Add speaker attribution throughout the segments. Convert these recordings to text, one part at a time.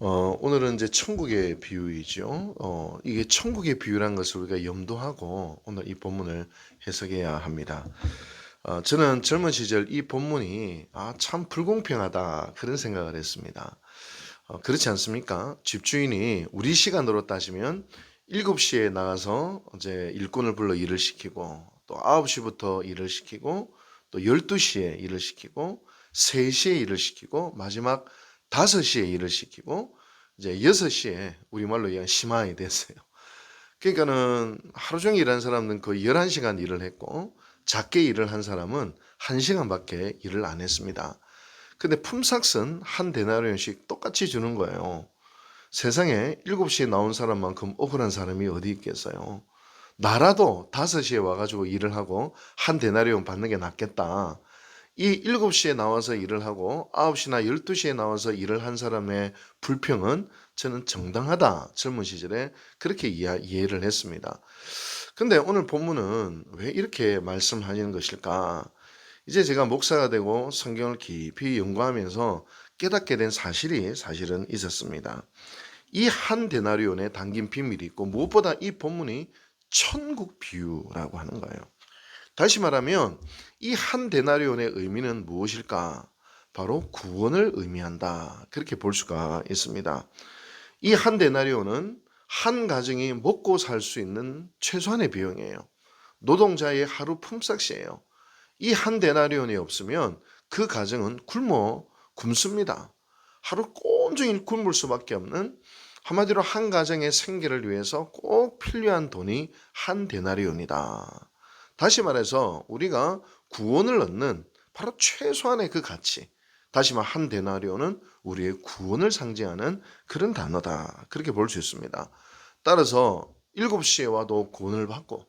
Speaker 1: 오늘은 이제 천국의 비유이죠. 이게 천국의 비유란 것을 우리가 염두하고 오늘 이 본문을 해석해야 합니다. 저는 젊은 시절 이 본문이 참 불공평하다 그런 생각을 했습니다. 그렇지 않습니까? 집주인이 우리 시간으로 따지면 7시에 나가서 이제 일꾼을 불러 일을 시키고 또 9시부터 일을 시키고 또 12시에 일을 시키고 3시에 일을 시키고 마지막 5시에 일을 시키고 이제 6시에 우리말로 얘기하면 심하이 됐어요. 그러니까는 하루 종일 일한 사람은 거의 11시간 일을 했고 작게 일을 한 사람은 1시간밖에 일을 안 했습니다. 근데 품삯은 한 데나리온씩 똑같이 주는 거예요. 세상에 7시에 나온 사람만큼 억울한 사람이 어디 있겠어요. 나라도 5시에 와가지고 일을 하고 한 데나리온 받는 게 낫겠다. 이 7시에 나와서 일을 하고 9시나 12시에 나와서 일을 한 사람의 불평은 저는 정당하다. 젊은 시절에 그렇게 이해를 했습니다. 근데 오늘 본문은 왜 이렇게 말씀하시는 것일까? 이제 제가 목사가 되고 성경을 깊이 연구하면서 깨닫게 된 사실이 사실은 있었습니다. 이 한 데나리온에 담긴 비밀이 있고 무엇보다 이 본문이 천국 비유라고 하는 거예요. 다시 말하면 이 한 데나리온의 의미는 무엇일까? 바로 구원을 의미한다. 그렇게 볼 수가 있습니다. 이 한 데나리온은 한 가정이 먹고 살 수 있는 최소한의 비용이에요. 노동자의 하루 품삯이에요. 이 한 데나리온이 없으면 그 가정은 굶습니다. 하루 온종일 굶을 수밖에 없는, 한마디로 한 가정의 생계를 위해서 꼭 필요한 돈이 한 데나리온이다. 다시 말해서 우리가 구원을 얻는 바로 최소한의 그 가치, 다시 말 한 데나리온은 우리의 구원을 상징하는 그런 단어다. 그렇게 볼 수 있습니다. 따라서 7시에 와도 구원을 받고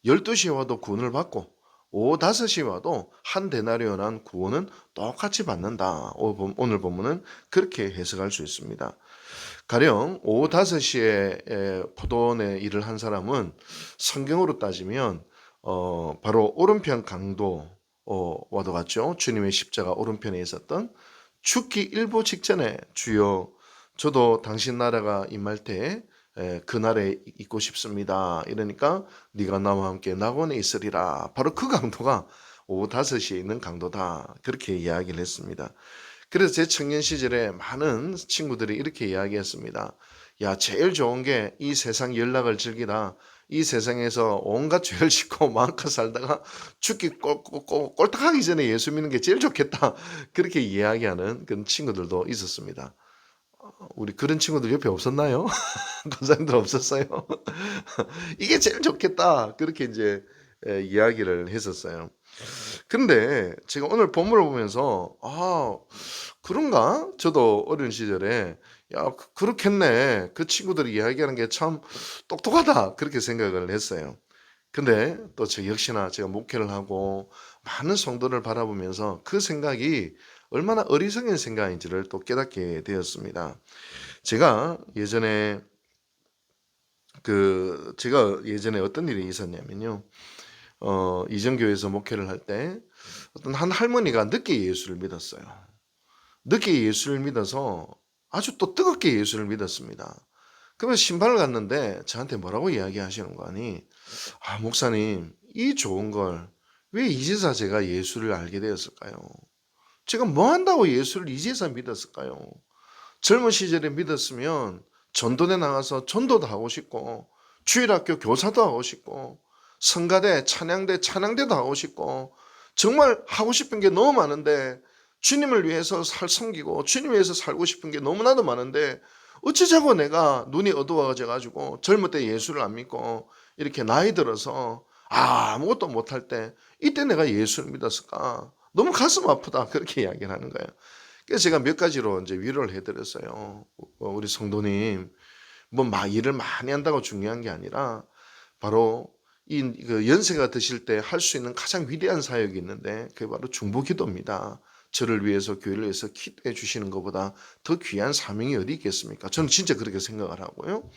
Speaker 1: 12시에 와도 구원을 받고 오후 5시에 와도 한 데나리온한 구원은 똑같이 받는다. 오늘 본문은 그렇게 해석할 수 있습니다. 가령 오후 5시에 포도원에 일을 한 사람은 성경으로 따지면 바로 오른편 강도와도 같죠. 주님의 십자가 오른편에 있었던 죽기 일보 직전에 주여 저도 당신 나라가 임할 때에 그날에 있고 싶습니다. 이러니까 네가 나와 함께 낙원에 있으리라. 바로 그 강도가 오후 5시에 있는 강도다. 그렇게 이야기를 했습니다. 그래서 제 청년 시절에 많은 친구들이 이렇게 이야기했습니다. 야, 제일 좋은 게 이 세상 연락을 즐기다. 이 세상에서 온갖 죄를 짓고 마음껏 살다가 죽기 꼴딱하기 전에 예수 믿는 게 제일 좋겠다. 그렇게 이야기하는 그런 친구들도 있었습니다. 우리 그런 친구들 옆에 없었나요? 권사님들 없었어요? 이게 제일 좋겠다. 그렇게 이제 이야기를 했었어요. 근데 제가 오늘 본문을 보면서 그런가? 저도 어린 시절에 그렇겠네. 그 친구들이 이야기하는 게 참 똑똑하다. 그렇게 생각을 했어요. 근데 또 저 역시나 제가 목회를 하고 많은 성도를 바라보면서 그 생각이 얼마나 어리석은 생각인지를 또 깨닫게 되었습니다. 제가 예전에 어떤 일이 있었냐면요. 이전교회에서 목회를 할 때 어떤 한 할머니가 늦게 예수를 믿었어요. 늦게 예수를 믿어서 아주 또 뜨겁게 예수를 믿었습니다. 그러면 신발을 갔는데 저한테 뭐라고 이야기하시는 거 아니? 목사님, 이 좋은 걸 왜 이제서 제가 예수를 알게 되었을까요? 제가 뭐 한다고 예수를 이제서 믿었을까요? 젊은 시절에 믿었으면 전도대 나가서 전도도 하고 싶고 주일학교 교사도 하고 싶고 성가대, 찬양대, 찬양대도 하고 싶고 정말 하고 싶은 게 너무 많은데 주님을 위해서 섬기고 주님 위해서 살고 싶은 게 너무나도 많은데 어찌자고 내가 눈이 어두워져가지고 젊을 때 예수를 안 믿고 이렇게 나이 들어서 아무것도 못할 때 이때 내가 예수를 믿었을까? 너무 가슴 아프다. 그렇게 이야기를 하는 거예요. 그래서 제가 몇 가지로 이제 위로를 해드렸어요. 우리 성도님, 뭐 일을 많이 한다고 중요한 게 아니라 바로 그 연세가 드실 때 할 수 있는 가장 위대한 사역이 있는데 그게 바로 중보기도입니다. 저를 위해서 교회를 위해서 기도해 주시는 것보다 더 귀한 사명이 어디 있겠습니까? 저는 진짜 그렇게 생각을 하고요.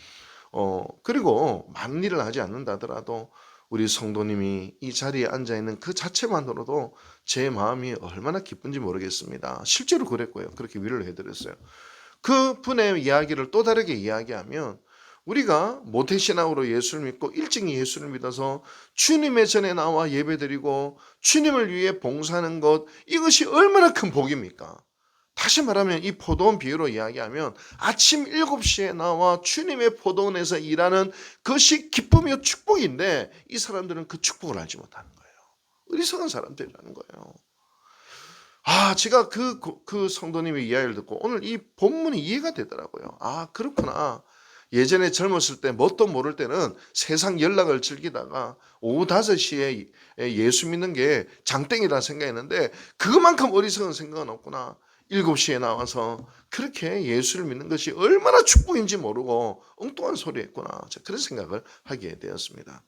Speaker 1: 그리고 많은 일을 하지 않는다 하더라도 우리 성도님이 이 자리에 앉아 있는 그 자체만으로도 제 마음이 얼마나 기쁜지 모르겠습니다. 실제로 그랬고요. 그렇게 위로를 해드렸어요. 그 분의 이야기를 또 다르게 이야기하면 우리가 모태신앙으로 예수를 믿고 일찍이 예수를 믿어서 주님의 전에 나와 예배드리고 주님을 위해 봉사하는 것, 이것이 얼마나 큰 복입니까? 다시 말하면 이 포도원 비유로 이야기하면 아침 7시에 나와 주님의 포도원에서 일하는 것이 기쁨이요 축복인데 이 사람들은 그 축복을 알지 못하는 거예요. 어리석은 사람들이라는 거예요. 제가 그 성도님의 이야기를 듣고 오늘 이 본문이 이해가 되더라고요. 그렇구나. 예전에 젊었을 때 뭣도 모를 때는 세상 연락을 즐기다가 오후 5시에 예수 믿는 게 장땡이라 생각했는데 그것만큼 어리석은 생각은 없구나. 7시에 나와서 그렇게 예수를 믿는 것이 얼마나 축복인지 모르고 엉뚱한 소리 했구나. 그런 생각을 하게 되었습니다.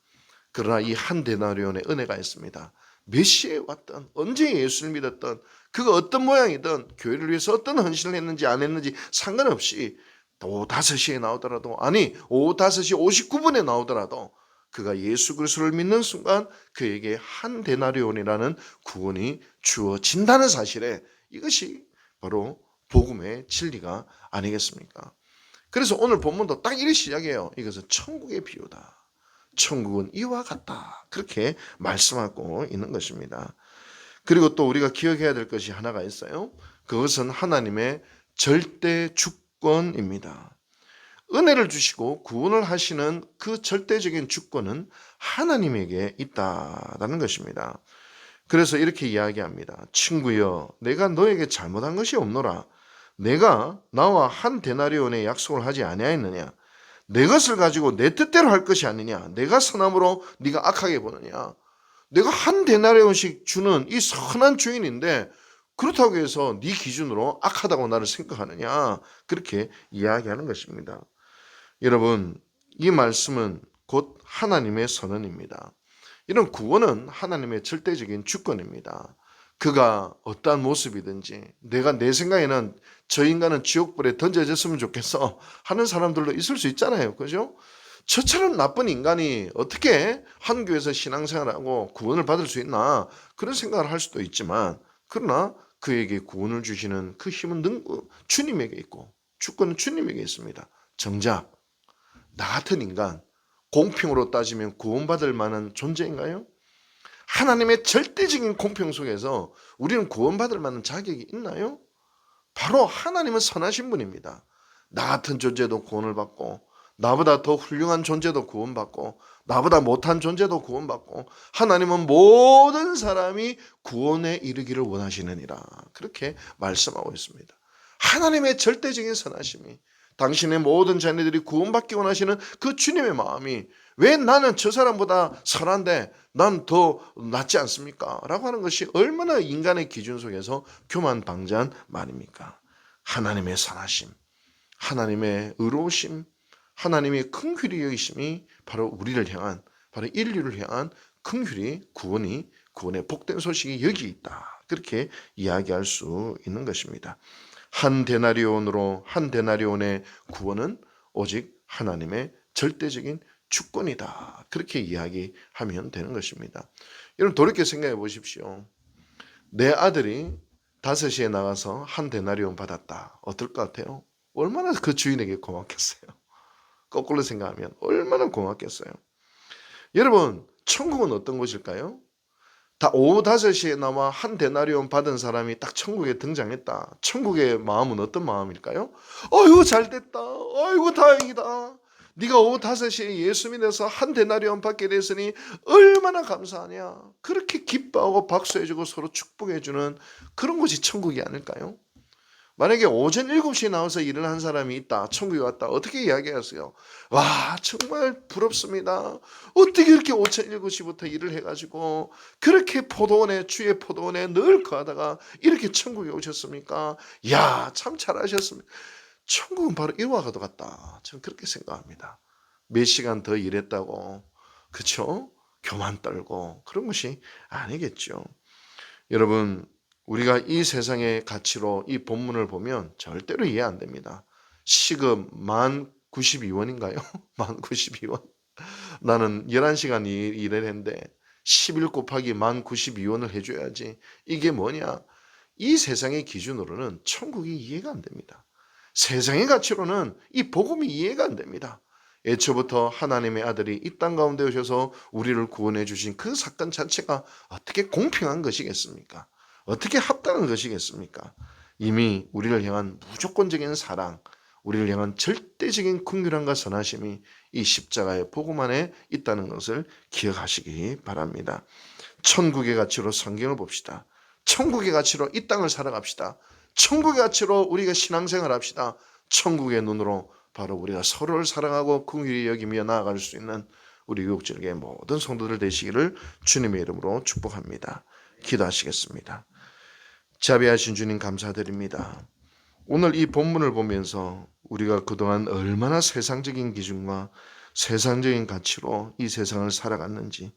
Speaker 1: 그러나 이 한 데나리온의 은혜가 있습니다. 몇 시에 왔든 언제 예수를 믿었든 그가 어떤 모양이든 교회를 위해서 어떤 헌신을 했는지 안 했는지 상관없이 오후 5시에 나오더라도 오후 5시 59분에 나오더라도 그가 예수 그리스도를 믿는 순간 그에게 한 데나리온이라는 구원이 주어진다는 사실에 이것이 바로 복음의 진리가 아니겠습니까? 그래서 오늘 본문도 딱 이렇게 시작해요. 이것은 천국의 비유다. 천국은 이와 같다. 그렇게 말씀하고 있는 것입니다. 그리고 또 우리가 기억해야 될 것이 하나가 있어요. 그것은 하나님의 절대 주권입니다. 은혜를 주시고 구원을 하시는 그 절대적인 주권은 하나님에게 있다라는 것입니다. 그래서 이렇게 이야기합니다. 친구여, 내가 너에게 잘못한 것이 없노라. 내가 나와 한 데나리온의 약속을 하지 아니하였느냐? 내 것을 가지고 내 뜻대로 할 것이 아니냐? 내가 선함으로 네가 악하게 보느냐? 내가 한 데나리온씩 주는 이 선한 주인인데 그렇다고 해서 네 기준으로 악하다고 나를 생각하느냐? 그렇게 이야기하는 것입니다. 여러분, 이 말씀은 곧 하나님의 선언입니다. 이런 구원은 하나님의 절대적인 주권입니다. 그가 어떠한 모습이든지 내 생각에는 저 인간은 지옥불에 던져졌으면 좋겠어 하는 사람들도 있을 수 있잖아요. 그죠? 저처럼 나쁜 인간이 어떻게 한 교회에서 신앙생활하고 구원을 받을 수 있나 그런 생각을 할 수도 있지만 그러나 그에게 구원을 주시는 그 힘은 주님에게 있고 주권은 주님에게 있습니다. 정작 나 같은 인간 공평으로 따지면 구원받을 만한 존재인가요? 하나님의 절대적인 공평 속에서 우리는 구원받을 만한 자격이 있나요? 바로 하나님은 선하신 분입니다. 나 같은 존재도 구원을 받고 나보다 더 훌륭한 존재도 구원받고 나보다 못한 존재도 구원받고 하나님은 모든 사람이 구원에 이르기를 원하시느니라 그렇게 말씀하고 있습니다. 하나님의 절대적인 선하심이 당신의 모든 자녀들이 구원받기 원하시는 그 주님의 마음이 왜 나는 저 사람보다 선한데 난 더 낫지 않습니까? 라고 하는 것이 얼마나 인간의 기준 속에서 교만방자한 말입니까? 하나님의 선하심, 하나님의 의로우심, 하나님의 긍휼히 여기심이 바로 우리를 향한 바로 인류를 향한 긍휼이 구원의 복된 소식이 여기 있다. 그렇게 이야기할 수 있는 것입니다. 한 데나리온의 구원은 오직 하나님의 절대적인 주권이다. 그렇게 이야기하면 되는 것입니다. 여러분 돌이켜 생각해 보십시오. 내 아들이 5시에 나가서 한 데나리온 받았다. 어떨 것 같아요? 얼마나 그 주인에게 고맙겠어요. 거꾸로 생각하면 얼마나 고맙겠어요. 여러분 천국은 어떤 곳일까요? 오후 5시에 나와 한 데나리온 받은 사람이 딱 천국에 등장했다. 천국의 마음은 어떤 마음일까요? 어이구 잘됐다. 어이구 다행이다. 네가 오후 5시에 예수 믿어서 한 데나리온 받게 됐으니 얼마나 감사하냐. 그렇게 기뻐하고 박수해주고 서로 축복해주는 그런 곳이 천국이 아닐까요? 만약에 오전 7시에 나와서 일을 한 사람이 있다. 천국에 왔다. 어떻게 이야기하세요? 와 정말 부럽습니다. 어떻게 이렇게 오전 7시부터 일을 해가지고 그렇게 주의 포도원에 늘 거하다가 이렇게 천국에 오셨습니까? 이야 참 잘하셨습니다. 천국은 바로 이와 같다. 저는 그렇게 생각합니다. 몇 시간 더 일했다고 그렇죠? 교만 떨고 그런 것이 아니겠죠. 여러분 우리가 이 세상의 가치로 이 본문을 보면 절대로 이해 안 됩니다. 시급 1092원인가요? 1092원. 나는 11시간 일을 했는데 11 곱하기 1092원을 해줘야지. 이게 뭐냐? 이 세상의 기준으로는 천국이 이해가 안 됩니다. 세상의 가치로는 이 복음이 이해가 안 됩니다. 애초부터 하나님의 아들이 이 땅 가운데 오셔서 우리를 구원해 주신 그 사건 자체가 어떻게 공평한 것이겠습니까? 어떻게 합당한 것이겠습니까? 이미 우리를 향한 무조건적인 사랑, 우리를 향한 절대적인 긍휼함과 선하심이 이 십자가의 복음 안에 있다는 것을 기억하시기 바랍니다. 천국의 가치로 성경을 봅시다. 천국의 가치로 이 땅을 살아갑시다. 천국의 가치로 우리가 신앙생활 합시다. 천국의 눈으로 바로 우리가 서로를 사랑하고 긍휼히 여기며 나아갈 수 있는 우리 교육절의 모든 성도들 되시기를 주님의 이름으로 축복합니다. 기도하시겠습니다. 자비하신 주님 감사드립니다. 오늘 이 본문을 보면서 우리가 그동안 얼마나 세상적인 기준과 세상적인 가치로 이 세상을 살아갔는지,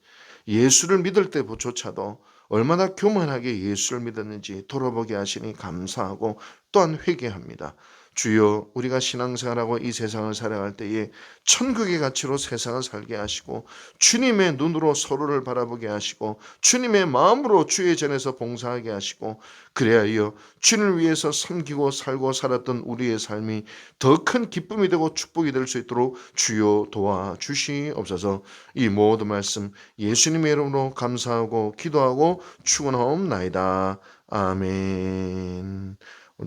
Speaker 1: 예수를 믿을 때조차도 얼마나 교만하게 예수를 믿었는지 돌아보게 하시니 감사하고 또한 회개합니다. 주여, 우리가 신앙생활하고 이 세상을 살아갈 때에 천국의 가치로 세상을 살게 하시고 주님의 눈으로 서로를 바라보게 하시고 주님의 마음으로 주의 전에서 봉사하게 하시고, 그래야 주님을 위해서 섬기고 살고 살았던 우리의 삶이 더 큰 기쁨이 되고 축복이 될 수 있도록 주여 도와주시옵소서. 이 모든 말씀 예수님의 이름으로 감사하고 기도하고 축원하옵나이다. 아멘.